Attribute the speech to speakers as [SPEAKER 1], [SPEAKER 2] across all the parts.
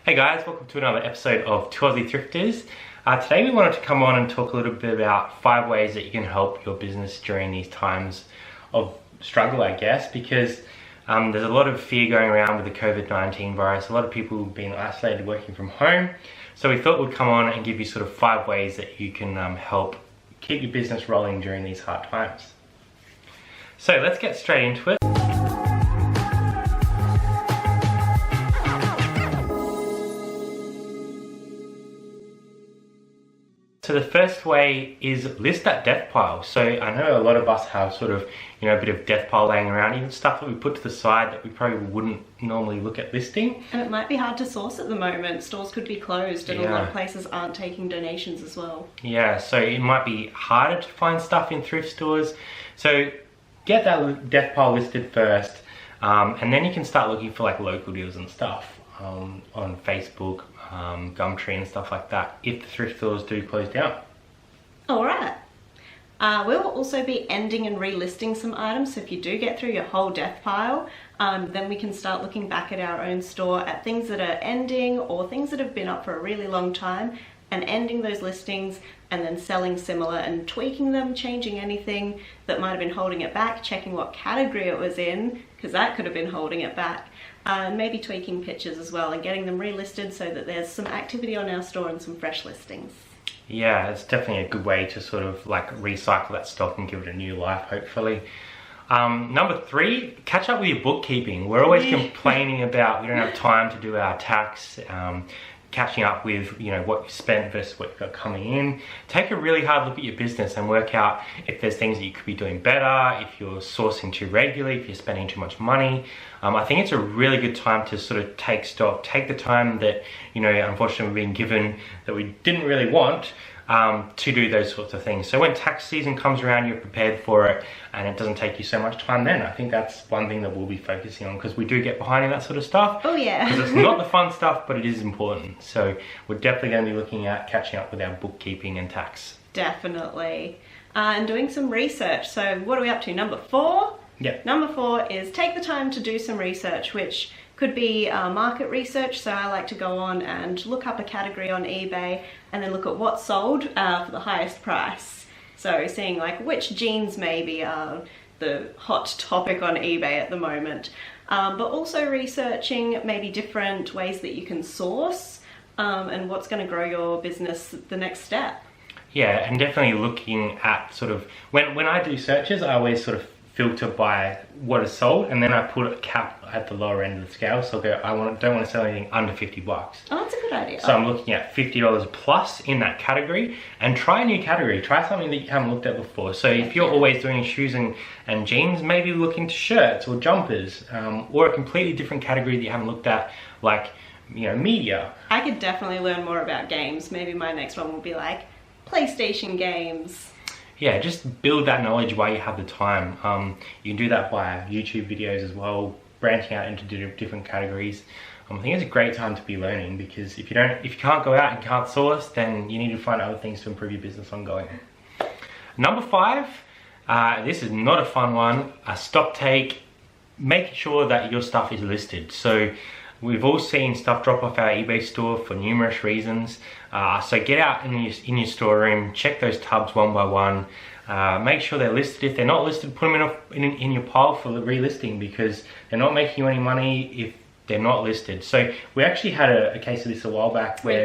[SPEAKER 1] Hey guys, welcome to another episode of Two Aussie Thrifters. Today we wanted to come on and talk a little bit about 5 ways that you can help your business during these times of struggle, I guess, because there's a lot of fear going around with the COVID-19 virus. A lot of people have been isolated working from home. So we thought we'd come on and give you sort of 5 ways that you can help keep your business rolling during these hard times. So let's get straight into it. So the first way is list that death pile. So I know a lot of us have sort of, a bit of death pile laying around, even stuff that we put to the side that we probably wouldn't normally look at listing.
[SPEAKER 2] And it might be hard to source at the moment. Stores could be closed and a lot of places aren't taking donations as well. Yeah,
[SPEAKER 1] so it might be harder to find stuff in thrift stores. So get that death pile listed first, and then you can start looking for like local deals and stuff on Facebook, Gumtree and stuff like that if the thrift stores do close down.
[SPEAKER 2] Alright. We'll also be ending and relisting some items, so if you do get through your whole death pile, then we can start looking back at our own store at things that are ending or things that have been up for a really long time, and ending those listings and then selling similar and tweaking them, changing anything that might have been holding it back, checking what category it was in, because that could have been holding it back. Maybe tweaking pictures as well and getting them relisted so that there's some activity on our store and some fresh listings.
[SPEAKER 1] Yeah, it's definitely a good way to sort of like recycle that stock and give it a new life, hopefully. Number 3, catch up with your bookkeeping. We're always complaining about we don't have time to do our tax. Catching up with what you spent versus what you've got coming in. Take a really hard look at your business and work out if there's things that you could be doing better, if you're sourcing too regularly, if you're spending too much money. I think it's a really good time to sort of take stock, take the time that unfortunately we've been given that we didn't really want to do those sorts of things. So when tax season comes around, you're prepared for it and it doesn't take you so much time then. I think that's one thing that we'll be focusing on because we do get behind in that sort of stuff.
[SPEAKER 2] Oh yeah.
[SPEAKER 1] Because it's not the fun stuff, but it is important. So we're definitely going to be looking at catching up with our bookkeeping and tax.
[SPEAKER 2] Definitely. And doing some research. So what are we up to? Number 4?
[SPEAKER 1] Yeah.
[SPEAKER 2] Number 4 is take the time to do some research, which could be market research. So I like to go on and look up a category on eBay and then look at what's sold for the highest price. So seeing like which jeans maybe are the hot topic on eBay at the moment. But also researching maybe different ways that you can source and what's going to grow your business the next step.
[SPEAKER 1] Yeah, and definitely looking at sort of, when I do searches, I always sort of filter by what is sold, and then I put a cap at the lower end of the scale. So I'll go, don't want to sell anything under 50 bucks.
[SPEAKER 2] Oh, that's a good idea.
[SPEAKER 1] So I'm looking at $50 plus in that category, and try a new category. Try something that you haven't looked at before. So if you're always doing shoes and jeans, maybe look into shirts or jumpers, or a completely different category that you haven't looked at, like media.
[SPEAKER 2] I could definitely learn more about games. Maybe my next one will be like PlayStation games.
[SPEAKER 1] Yeah, just build that knowledge while you have the time. You can do that via YouTube videos as well, branching out into different categories. I think it's a great time to be learning, because if you can't go out and can't source, then you need to find other things to improve your business ongoing. Number 5, this is not a fun one. Stock take. Make sure that your stuff is listed. So we've all seen stuff drop off our eBay store for numerous reasons. So get out in your storeroom, check those tubs one by one. Make sure they're listed. If they're not listed, put them in your pile for the relisting, because they're not making you any money if they're not listed. So we actually had a case of this a while back where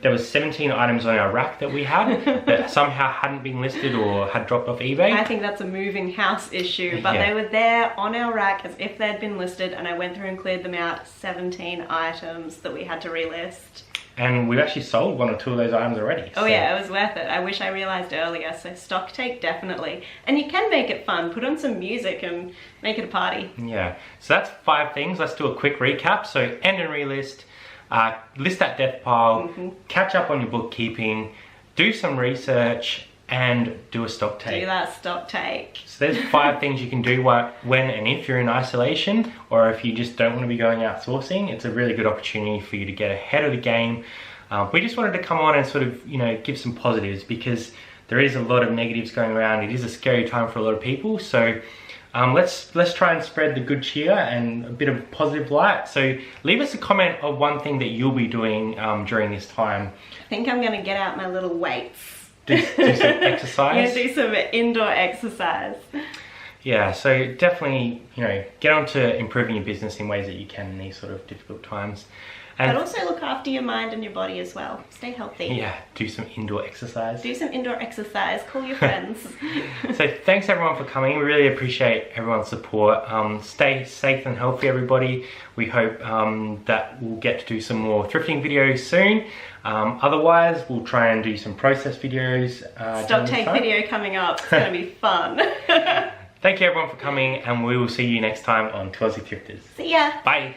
[SPEAKER 1] there was 17 items on our rack that we had that somehow hadn't been listed or had dropped off eBay.
[SPEAKER 2] I think that's a moving house issue, but they were there on our rack as if they'd been listed, and I went through and cleared them out. 17 items that we had to relist.
[SPEAKER 1] And we've actually sold 1 or 2 of those items already.
[SPEAKER 2] Oh yeah, it was worth it. I wish I realized earlier. So stock take, definitely. And you can make it fun. Put on some music and make it a party.
[SPEAKER 1] Yeah, so that's 5 things. Let's do a quick recap. So end and relist, list that death pile, catch up on your bookkeeping, do some research, and do a stock take.
[SPEAKER 2] Do that stock take.
[SPEAKER 1] So there's 5 things you can do when and if you're in isolation, or if you just don't want to be going out sourcing. It's a really good opportunity for you to get ahead of the game. We just wanted to come on and sort of, give some positives, because there is a lot of negatives going around. It is a scary time for a lot of people. So let's try and spread the good cheer and a bit of positive light. So leave us a comment of one thing that you'll be doing during this time.
[SPEAKER 2] I think I'm going to get out my little weights.
[SPEAKER 1] Do some exercise.
[SPEAKER 2] Yeah, do some indoor exercise.
[SPEAKER 1] Yeah, so definitely, you know, get on to improving your business in ways that you can in these sort of difficult times. And
[SPEAKER 2] but also look after your mind and your body as well. Stay healthy.
[SPEAKER 1] Yeah, do some indoor exercise.
[SPEAKER 2] Do some indoor exercise. Call your friends.
[SPEAKER 1] So thanks everyone for coming. We really appreciate everyone's support. Stay safe and healthy, everybody. We hope that we'll get to do some more thrifting videos soon. Otherwise, we'll try and do some process videos.
[SPEAKER 2] Stock take video coming up. It's going to be fun.
[SPEAKER 1] Thank you everyone for coming, and we will see you next time on Aussie Thrifters.
[SPEAKER 2] See ya.
[SPEAKER 1] Bye.